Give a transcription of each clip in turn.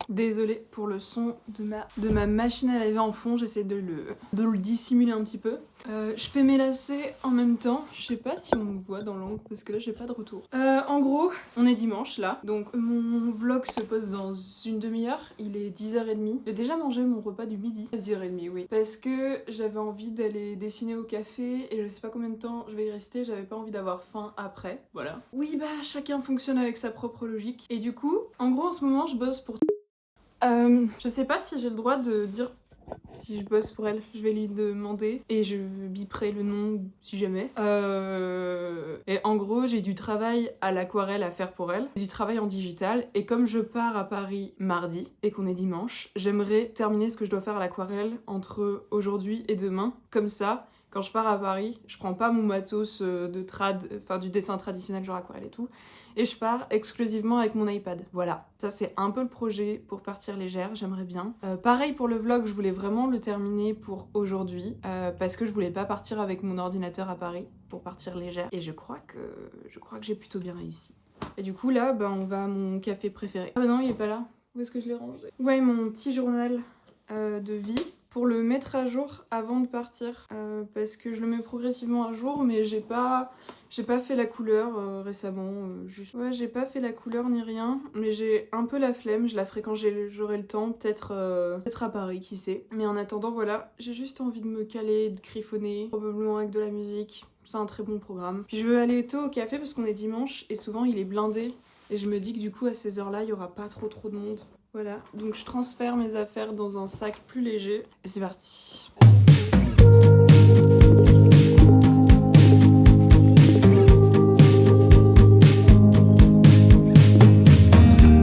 Désolée pour le son de ma machine à laver en fond, j'essaie de le dissimuler un petit peu. Je fais mes lacets en même temps, je sais pas si on me voit dans l'angle parce que là j'ai pas de retour. En gros, on est dimanche là, donc mon vlog se poste dans une demi-heure, il est 10h30. J'ai déjà mangé mon repas du midi, à 10h30 oui, parce que j'avais envie d'aller dessiner au café et je sais pas combien de temps je vais y rester, j'avais pas envie d'avoir faim après, voilà. Oui bah chacun fonctionne avec sa propre logique et du coup, en gros en ce moment je bosse pour... je sais pas si j'ai le droit de dire si je bosse pour elle, je vais lui demander et je biperai le nom si jamais. Et en gros, j'ai du travail à l'aquarelle à faire pour elle, du travail en digital et comme je pars à Paris mardi et qu'on est dimanche, j'aimerais terminer ce que je dois faire à l'aquarelle entre aujourd'hui et demain. Comme ça, quand je pars à Paris, je prends pas mon matos du dessin traditionnel genre aquarelle et tout, et je pars exclusivement avec mon iPad. Voilà, ça c'est un peu le projet pour partir légère, j'aimerais bien. Pareil pour le vlog, je voulais vraiment le terminer pour aujourd'hui, parce que je voulais pas partir avec mon ordinateur à Paris pour partir légère, et je crois que j'ai plutôt bien réussi. Et du coup là, on va à mon café préféré. Ah non, il est pas là. Où est-ce que je l'ai rangé? Ouais, mon petit journal de vie. Pour le mettre à jour avant de partir, parce que je le mets progressivement à jour, mais j'ai pas fait la couleur récemment, ouais, j'ai pas fait la couleur ni rien, mais j'ai un peu la flemme, je la ferai quand j'aurai le temps, peut-être à Paris, qui sait. Mais en attendant, voilà, j'ai juste envie de me caler, de griffonner, probablement avec de la musique, c'est un très bon programme. Puis je veux aller tôt au café parce qu'on est dimanche, et souvent il est blindé, et je me dis que du coup à ces heures-là, il y aura pas trop de monde. Voilà, donc je transfère mes affaires dans un sac plus léger, et c'est parti.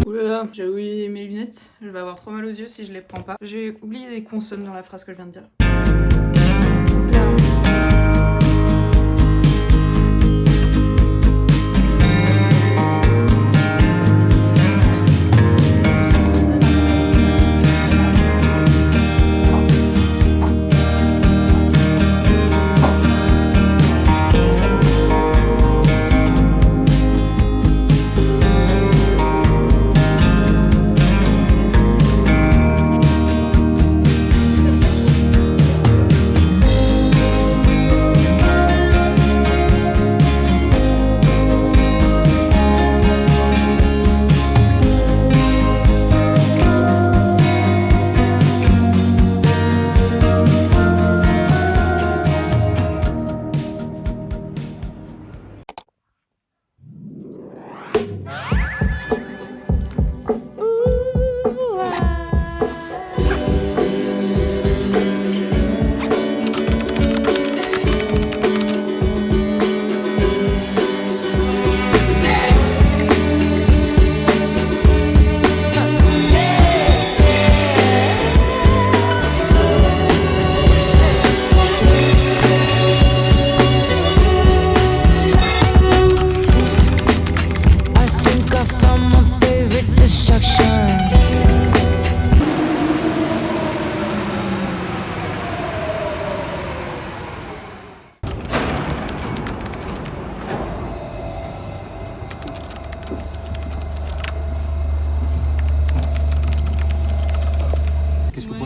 Oulala, j'ai oublié mes lunettes, je vais avoir trop mal aux yeux si je les prends pas. J'ai oublié des consonnes dans la phrase que je viens de dire.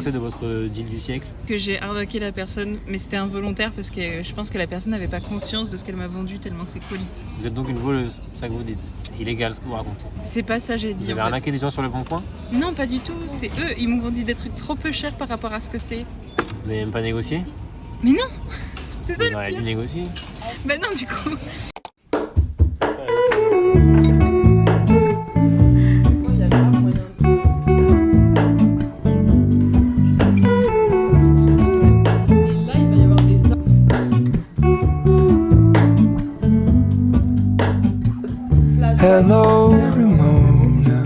De votre deal du siècle? Que j'ai arnaqué la personne, mais c'était involontaire parce que je pense que la personne n'avait pas conscience de ce qu'elle m'a vendu tellement c'est poli. Vous êtes donc une voleuse, c'est ça que vous dites? C'est illégal ce que vous racontez. C'est pas ça j'ai dit. Vous avez arnaqué des gens sur le bon coin? Non pas du tout, c'est eux, ils m'ont vendu des trucs trop peu chers par rapport à ce que c'est. Vous avez même pas négocié? Mais non. C'est ça. Vous auriez dû négocier? Bah non du coup. Hello, Ramona.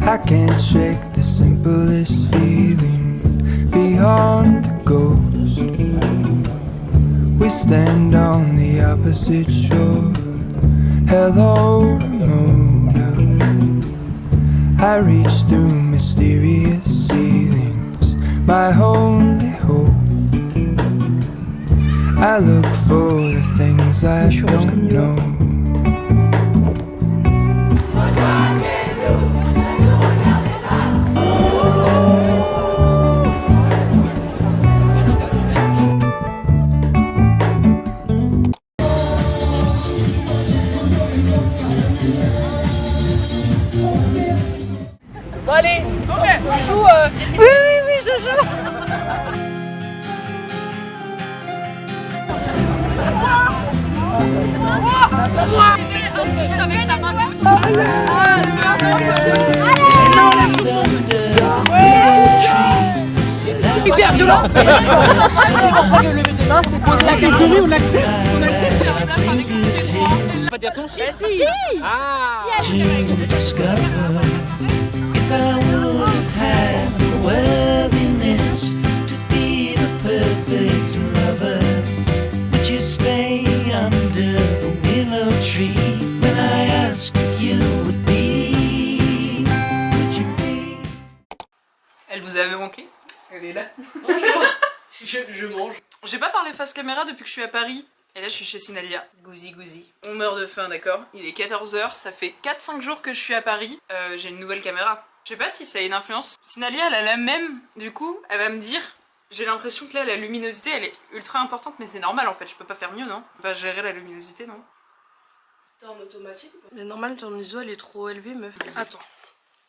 I can't shake the simplest feeling beyond the ghost. We stand on the opposite shore. Hello, Ramona. I reach through mysterious ceilings my only hope. I look for the things I don't know. Bon allez, tu joues oui, je joue. Ça met ta main gauche. Hyper violent. C'est pour ça que le lever de main, c'est poser la catégorie, on accepte. On accepte, c'est pas dire son chiffre. Si. Ah. If I would have the worthiness to be the perfect lover, would you stay under the willow tree when I asked if you would be? Would you be? Elle vous avait manqué? Elle est là. Bonjour. Je mange. J'ai pas parlé face caméra depuis que je suis à Paris. Et là je suis chez Sinalia. Gouzi gouzi. On meurt de faim, d'accord? Il est 14 h, ça fait 4-5 jours que je suis à Paris. J'ai une nouvelle caméra. Je sais pas si ça a une influence. Sinalia elle a la même, du coup elle va me dire. J'ai l'impression que là la luminosité elle est ultra importante, mais c'est normal en fait, je peux pas faire mieux, non? On va gérer la luminosité, non? T'es en automatique ou pas? Mais normal, ton ISO elle est trop élevée, meuf. Attends.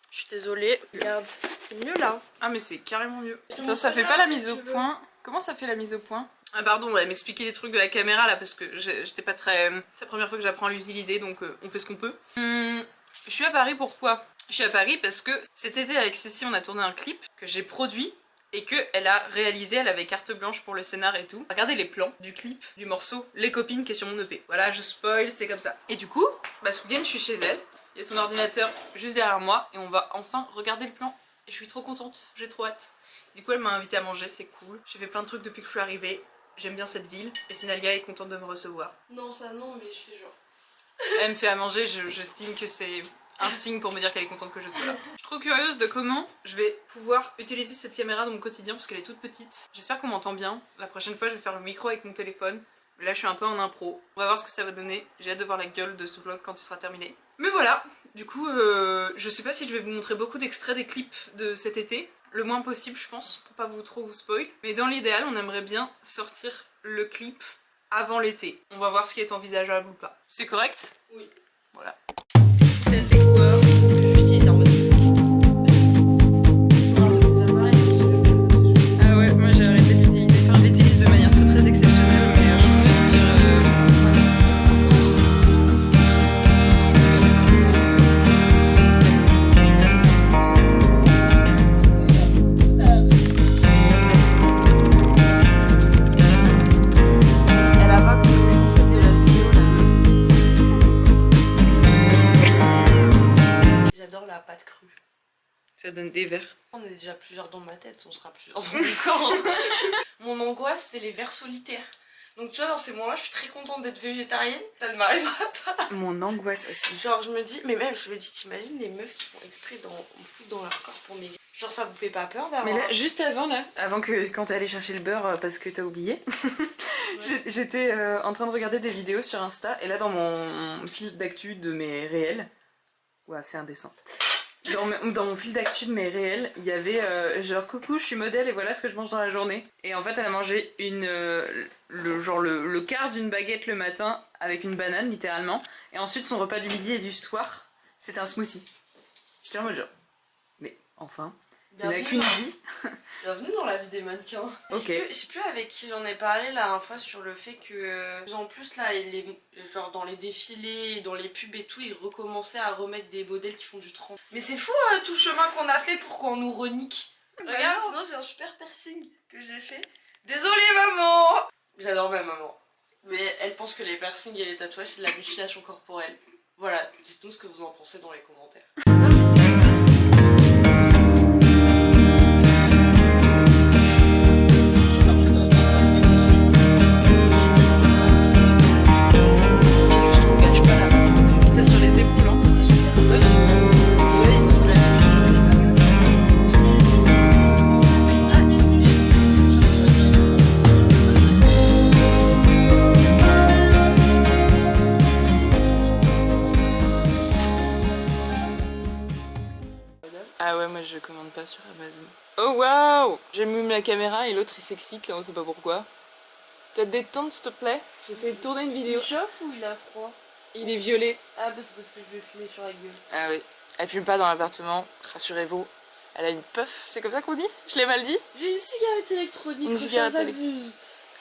Je suis désolée. Regarde, c'est mieux là. Ah mais c'est carrément mieux. Putain, ça fait pas la mise au point. Comment ça fait la mise au point? Ah pardon, on va m'expliquer les trucs de la caméra là parce que j'étais pas très... C'est la première fois que j'apprends à l'utiliser, donc on fait ce qu'on peut. Je suis à Paris, pourquoi? Je suis à Paris parce que cet été avec Cécile on a tourné un clip que j'ai produit et qu'elle a réalisé, elle avait carte blanche pour le scénar et tout. Regardez les plans du clip, du morceau Les Copines qui est sur mon EP. Voilà, je spoil, c'est comme ça. Et du coup, bah ce week-end je suis chez elle, il y a son ordinateur juste derrière moi et on va enfin regarder le plan. Et je suis trop contente, j'ai trop hâte. Du coup elle m'a invité à manger, c'est cool. J'ai fait plein de trucs depuis que je suis arrivée. J'aime bien cette ville et Sinalia est contente de me recevoir. Non, ça non, mais je fais genre. Elle me fait à manger, j'estime que c'est un signe pour me dire qu'elle est contente que je sois là. Je suis trop curieuse de comment je vais pouvoir utiliser cette caméra dans mon quotidien parce qu'elle est toute petite. J'espère qu'on m'entend bien. La prochaine fois je vais faire le micro avec mon téléphone. Mais là je suis un peu en impro. On va voir ce que ça va donner. J'ai hâte de voir la gueule de ce vlog quand il sera terminé. Mais voilà, du coup je sais pas si je vais vous montrer beaucoup d'extraits des clips de cet été. Le moins possible je pense, pour pas trop vous spoil. Mais dans l'idéal on aimerait bien sortir le clip avant l'été. On va voir ce qui est envisageable ou pas. C'est correct? Oui. Voilà. T'as fait quoi? Juste il était en mode. Ah ouais, moi j'ai arrêté de l'utiliser. Enfin, je l'utilise de manière très exceptionnelle, mais Elle a pas compris le concept de la vidéo là. J'adore la pâte crue. ça donne des verres. On est déjà plusieurs dans ma tête, on sera plusieurs dans le corps. Mon angoisse, c'est les vers solitaires. Donc tu vois, dans ces moments-là, je suis très contente d'être végétarienne. Ça ne m'arrivera pas. Mon angoisse aussi. Genre, je me dis, mais même, je me dis, t'imagines les meufs qui font exprès me foutre dans leur corps pour maigrir. Genre, ça vous fait pas peur d'avoir... Mais là, juste avant que quand t'es allé chercher le beurre parce que t'as oublié, j'étais en train de regarder des vidéos sur Insta et là dans mon fil d'actu de mes réels, ouais c'est indécent. Dans mon fil d'actu de mes réels, il y avait genre coucou, je suis modèle et voilà ce que je mange dans la journée. Et en fait, elle a mangé le quart d'une baguette le matin avec une banane littéralement. Et ensuite, son repas du midi et du soir, c'était un smoothie. J'étais en mode genre, mais enfin, il n'a qu'une vie. Bienvenue dans la vie des mannequins. Ok. Je sais plus avec qui j'en ai parlé la dernière fois sur le fait que en plus là, genre dans les défilés, dans les pubs et tout, ils recommençaient à remettre des modèles qui font du 30. Mais c'est fou tout le chemin qu'on a fait pour qu'on nous renique. Regarde, sinon j'ai un super piercing que j'ai fait. Désolée maman. J'adore ma maman. Mais elle pense que les piercings et les tatouages c'est de la mutilation corporelle. Voilà, dites-nous ce que vous en pensez dans les commentaires. commande pas sur Amazon. Oh waouh! J'allume la caméra et l'autre il s'excite là, on sait pas pourquoi. T'as te détendre s'il te plaît? J'essaie de tourner une vidéo. Il chauffe ou il a froid? Il est violet. Ah bah c'est parce que je vais fumer sur la gueule. Ah oui. Elle fume pas dans l'appartement, rassurez-vous. Elle a une puff, c'est comme ça qu'on dit? Je l'ai mal dit? J'ai une cigarette électronique. Une cigarette électronique.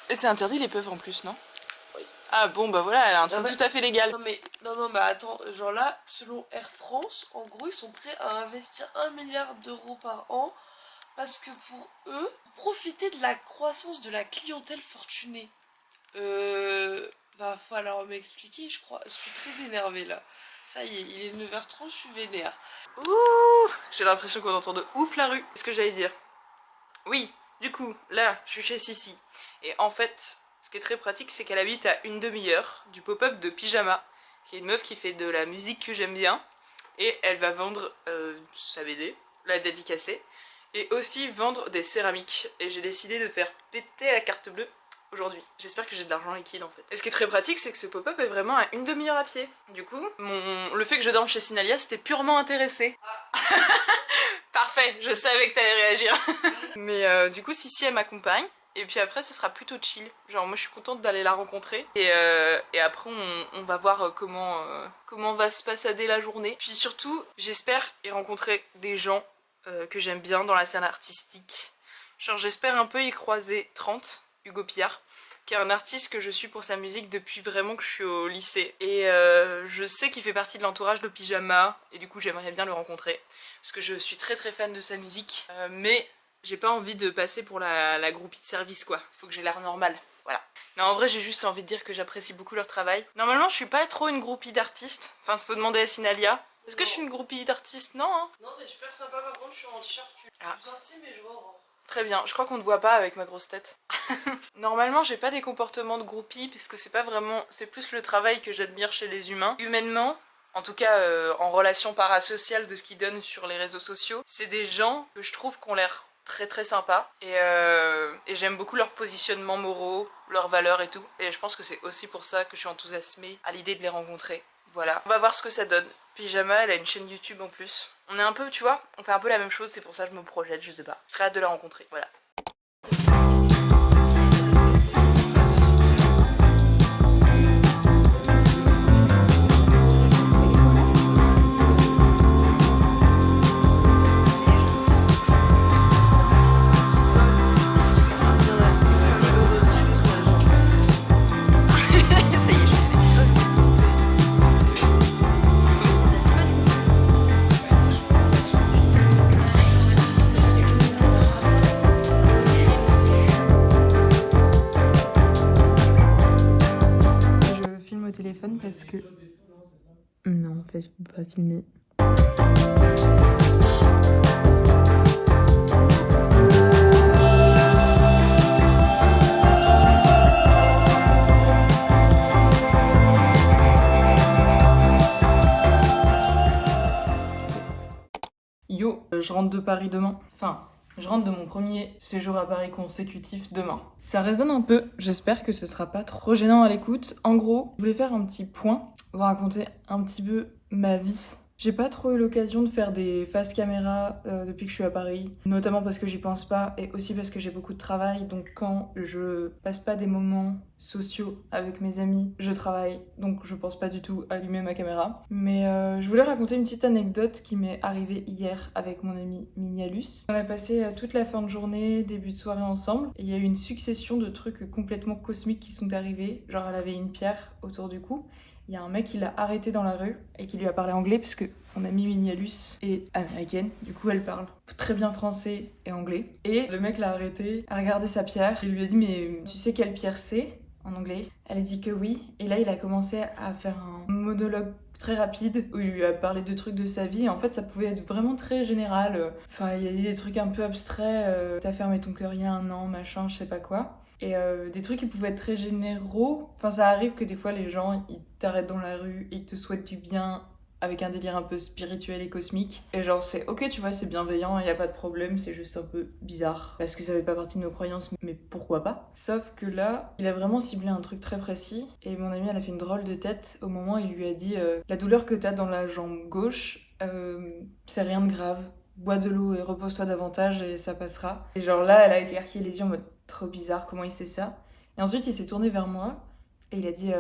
Et c'est interdit les puffs en plus, non? Oui. Ah bon bah voilà, elle a un truc tout à fait légal. Non mais attends, genre là, selon Air France, en gros ils sont prêts à investir 1 milliard d'euros par an parce que pour eux, profiter de la croissance de la clientèle fortunée. Va falloir m'expliquer, je crois. Je suis très énervée là. Ça y est, il est 9h30, je suis vénère. Ouh, j'ai l'impression qu'on entend de ouf la rue. Qu'est-ce que j'allais dire? Oui, du coup, là, je suis chez Sissi. Et en fait, ce qui est très pratique, c'est qu'elle habite à une demi-heure du pop-up de Pyjama, qui est une meuf qui fait de la musique que j'aime bien. Et elle va vendre sa BD, la dédicacée, et aussi vendre des céramiques. Et j'ai décidé de faire péter la carte bleue aujourd'hui. J'espère que j'ai de l'argent liquide en fait. Et ce qui est très pratique, c'est que ce pop-up est vraiment à une demi-heure à pied. Du coup, le fait que je dorme chez Sinalia, c'était purement intéressé. Parfait, je savais que t'allais réagir. Mais du coup, Sissi elle m'accompagne. Et puis après, ce sera plutôt chill. Genre, moi je suis contente d'aller la rencontrer. Et après, on va voir comment va se passer la journée. Puis surtout, j'espère y rencontrer des gens que j'aime bien dans la scène artistique. Genre, j'espère un peu y croiser 30. Hugo Pillard, qui est un artiste que je suis pour sa musique depuis vraiment que je suis au lycée. Et je sais qu'il fait partie de l'entourage de Pyjama, et du coup j'aimerais bien le rencontrer, parce que je suis très très fan de sa musique. Mais j'ai pas envie de passer pour la groupie de service quoi, faut que j'ai l'air normal. Voilà. Non, en vrai j'ai juste envie de dire que j'apprécie beaucoup leur travail. Normalement je suis pas trop une groupie d'artistes, enfin faut demander à Sinalia. Est-ce que je suis une groupie d'artistes? Non hein. Non, t'es super sympa, par contre je suis en t-shirt. Je suis sortie mais je vois. Très bien, je crois qu'on ne voit pas avec ma grosse tête. Normalement j'ai pas des comportements de groupie parce que c'est pas vraiment... c'est plus le travail que j'admire chez les humains. Humainement, en tout cas en relation parasociale de ce qu'ils donnent sur les réseaux sociaux, c'est des gens que je trouve qui ont l'air très très sympas et j'aime beaucoup leur positionnement moraux, leurs valeurs et tout. Et je pense que c'est aussi pour ça que je suis enthousiasmée à l'idée de les rencontrer. Voilà, on va voir ce que ça donne. Pyjama, elle a une chaîne YouTube en plus. On est un peu, tu vois, on fait un peu la même chose, c'est pour ça que je me projette, je sais pas. Très hâte de la rencontrer, voilà. Parce que... non, en fait, je peux pas filmer. Yo, je rentre de Paris demain. Enfin, je rentre de mon premier séjour à Paris consécutif demain. Ça résonne un peu, j'espère que ce sera pas trop gênant à l'écoute. En gros, je voulais faire un petit point, vous raconter un petit peu ma vie. J'ai pas trop eu l'occasion de faire des face caméra depuis que je suis à Paris, notamment parce que j'y pense pas et aussi parce que j'ai beaucoup de travail, donc quand je passe pas des moments sociaux avec mes amis, je travaille, donc je pense pas du tout allumer ma caméra. Mais je voulais raconter une petite anecdote qui m'est arrivée hier avec mon ami Minialus. On a passé toute la fin de journée, début de soirée ensemble, et il y a eu une succession de trucs complètement cosmiques qui sont arrivés, genre elle avait une pierre autour du cou. Il y a un mec qui l'a arrêté dans la rue et qui lui a parlé anglais parce que mon amie Minialus est américaine. Du coup, elle parle très bien français et anglais. Et le mec l'a arrêté, a regardé sa pierre et lui a dit « Mais tu sais quelle pierre c'est ?» en anglais. Elle a dit que oui. Et là, il a commencé à faire un monologue très rapide où il lui a parlé de trucs de sa vie. Et en fait, ça pouvait être vraiment très général. Enfin, il y a des trucs un peu abstraits. T'as fermé ton cœur il y a 1 an, machin, je sais pas quoi. Et des trucs qui pouvaient être très généraux. Enfin, ça arrive que des fois, les gens, ils t'arrêtent dans la rue et ils te souhaitent du bien avec un délire un peu spirituel et cosmique. Et genre, c'est ok, tu vois, c'est bienveillant, y a pas de problème, c'est juste un peu bizarre. Parce que ça fait pas partie de nos croyances, mais pourquoi pas? Sauf que là, il a vraiment ciblé un truc très précis. Et mon amie, elle a fait une drôle de tête au moment où il lui a dit la douleur que t'as dans la jambe gauche, c'est rien de grave. bois de l'eau et repose-toi davantage et ça passera. Et genre là, elle a écarquillé les yeux en mode trop bizarre, comment il sait ça? Et ensuite, il s'est tourné vers moi et il a dit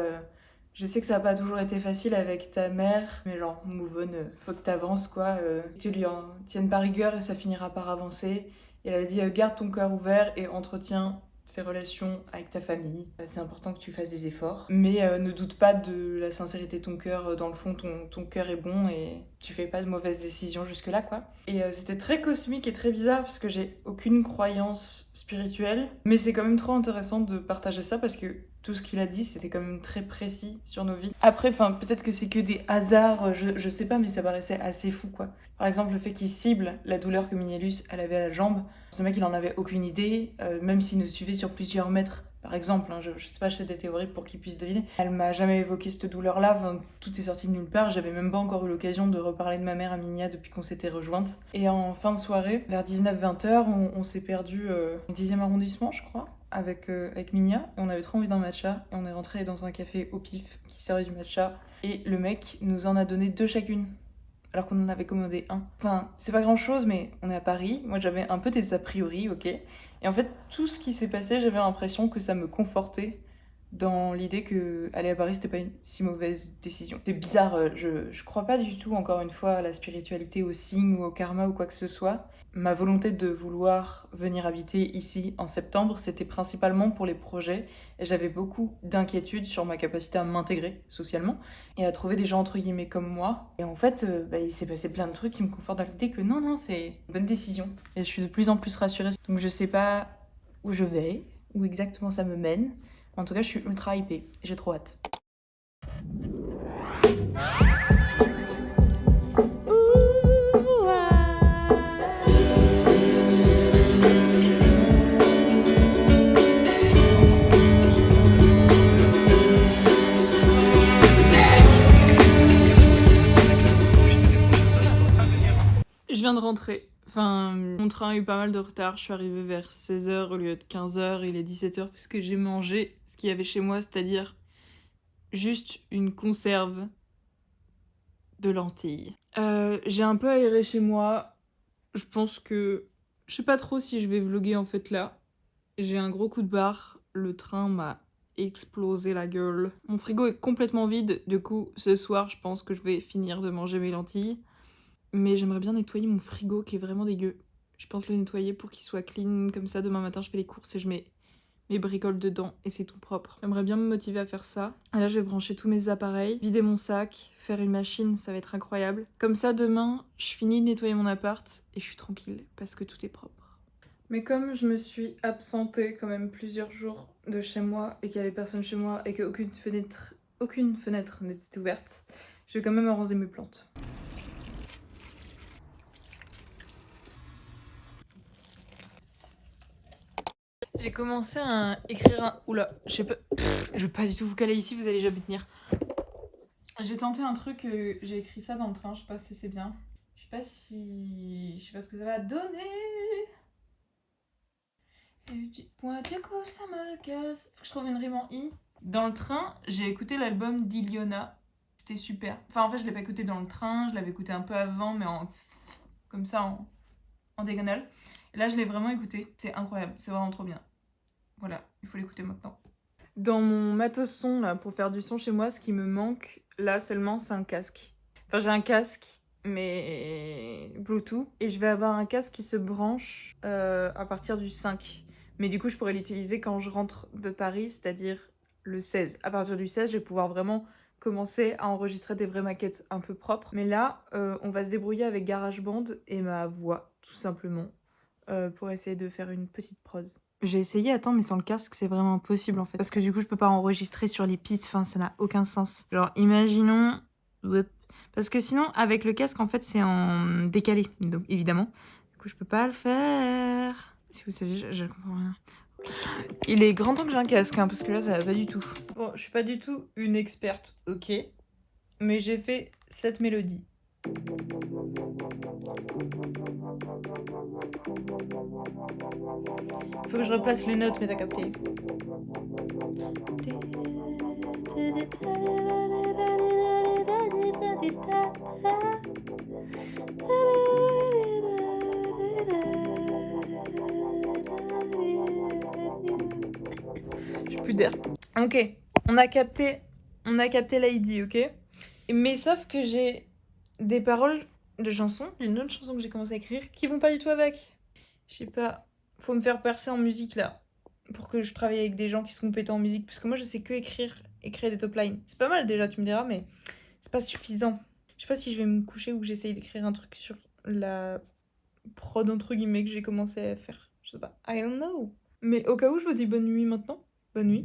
je sais que ça n'a pas toujours été facile avec ta mère, mais genre, move on, faut que t'avances quoi. Tu lui en tiennes pas rigueur et ça finira par avancer. Et elle a dit garde ton cœur ouvert et entretiens tes relations avec ta famille. C'est important que tu fasses des efforts. Mais ne doute pas de la sincérité de ton cœur. Dans le fond, ton cœur est bon et tu fais pas de mauvaises décisions jusque-là, quoi. Et c'était très cosmique et très bizarre parce que j'ai aucune croyance spirituelle. Mais c'est quand même trop intéressant de partager ça parce que tout ce qu'il a dit, c'était quand même très précis sur nos vies. Après, peut-être que c'est que des hasards, je sais pas, mais ça paraissait assez fou, quoi. Par exemple, le fait qu'il cible la douleur que Minnelius, elle avait à la jambe. Ce mec, il en avait aucune idée, même s'il nous suivait sur plusieurs mètres. Par exemple, hein, je sais pas, je fais des théories pour qu'il puisse deviner. Elle m'a jamais évoqué cette douleur-là, tout est sorti de nulle part. J'avais même pas encore eu l'occasion de reparler de ma mère à Minia depuis qu'on s'était rejointes. Et en fin de soirée, vers 19-20h, on s'est perdu au 10e arrondissement, je crois, avec Minia. Et on avait trop envie d'un matcha. Et on est rentré dans un café au pif qui servait du matcha. Et le mec nous en a donné 2 chacune. Alors qu'on en avait commandé 1. Enfin, c'est pas grand chose, mais on est à Paris. Moi, j'avais un peu des a priori, ok. Et en fait, tout ce qui s'est passé, j'avais l'impression que ça me confortait dans l'idée que aller à Paris, c'était pas une si mauvaise décision. C'est bizarre, je crois pas du tout, encore une fois, à la spiritualité, au signe ou au karma ou quoi que ce soit. Ma volonté de vouloir venir habiter ici en septembre, c'était principalement pour les projets. Et j'avais beaucoup d'inquiétudes sur ma capacité à m'intégrer socialement et à trouver des gens entre guillemets comme moi. Et en fait, il s'est passé plein de trucs qui me confortent dans l'idée que non, c'est une bonne décision. Et je suis de plus en plus rassurée. Donc je sais pas où je vais, où exactement ça me mène. En tout cas, je suis ultra hypée. J'ai trop hâte. Je viens de rentrer. Enfin, mon train a eu pas mal de retard. Je suis arrivée vers 16h au lieu de 15h. Il est 17h puisque j'ai mangé ce qu'il y avait chez moi, c'est-à-dire juste une conserve de lentilles. J'ai un peu aéré chez moi. Je pense que... Je sais pas trop si je vais vlogger en fait là. J'ai un gros coup de barre. Le train m'a explosé la gueule. Mon frigo est complètement vide. Du coup, ce soir, je pense que je vais finir de manger mes lentilles. Mais j'aimerais bien nettoyer mon frigo qui est vraiment dégueu. Je pense le nettoyer pour qu'il soit clean. Comme ça, demain matin, je fais les courses et je mets mes bricoles dedans et c'est tout propre. J'aimerais bien me motiver à faire ça. Et là, je vais brancher tous mes appareils, vider mon sac, faire une machine, ça va être incroyable. Comme ça, demain, je finis de nettoyer mon appart et je suis tranquille parce que tout est propre. Mais comme je me suis absentée quand même plusieurs jours de chez moi et qu'il y avait personne chez moi et qu'aucune fenêtre n'était ouverte, je vais quand même arroser mes plantes. J'ai commencé à écrire un... Oula, je vais pas du tout vous caler ici, vous allez jamais tenir. J'ai tenté un truc, j'ai écrit ça dans le train, je sais pas si c'est bien. Je sais pas ce que ça va donner. Point du coup, ça me casse. Faut que je trouve une rime en i. Dans le train, j'ai écouté l'album d'Iliona. C'était super. Enfin, en fait, je l'ai pas écouté dans le train, je l'avais écouté un peu avant, mais comme ça, en diagonale. Et là, je l'ai vraiment écouté. C'est incroyable, c'est vraiment trop bien. Voilà, il faut l'écouter maintenant. Dans mon matos son, là, pour faire du son chez moi, ce qui me manque, là seulement, c'est un casque. Enfin, j'ai un casque, mais Bluetooth. Et je vais avoir un casque qui se branche à partir du 5. Mais du coup, je pourrais l'utiliser quand je rentre de Paris, c'est-à-dire le 16. À partir du 16, je vais pouvoir vraiment commencer à enregistrer des vraies maquettes un peu propres. Mais là, on va se débrouiller avec GarageBand et ma voix, tout simplement, pour essayer de faire une petite prod. J'ai essayé, attends, mais sans le casque, c'est vraiment impossible en fait. Parce que du coup, je peux pas enregistrer sur les pistes, enfin, ça n'a aucun sens. Genre, imaginons... Parce que sinon, avec le casque, en fait, c'est en décalé, donc évidemment. Du coup, je peux pas le faire. Si vous saviez, je comprends rien. Il est grand temps que j'ai un casque, hein, parce que là, ça va pas du tout. Bon, je suis pas du tout une experte, ok. Mais j'ai fait cette mélodie. Faut que je replace les notes, mais t'as capté. plus d'air. Ok, on a capté l'idée, ok? Mais sauf que j'ai des paroles de chansons, d'une autre chanson que j'ai commencé à écrire, qui vont pas du tout avec. Je sais pas, faut me faire percer en musique là, pour que je travaille avec des gens qui sont compétents en musique, parce que moi je sais que écrire et créer des top lines. C'est pas mal déjà, tu me diras, mais c'est pas suffisant. Je sais pas si je vais me coucher ou que j'essaye d'écrire un truc sur la prod entre guillemets que j'ai commencé à faire. Je sais pas, I don't know. Mais au cas où, je vous dis bonne nuit maintenant. Bonne nuit.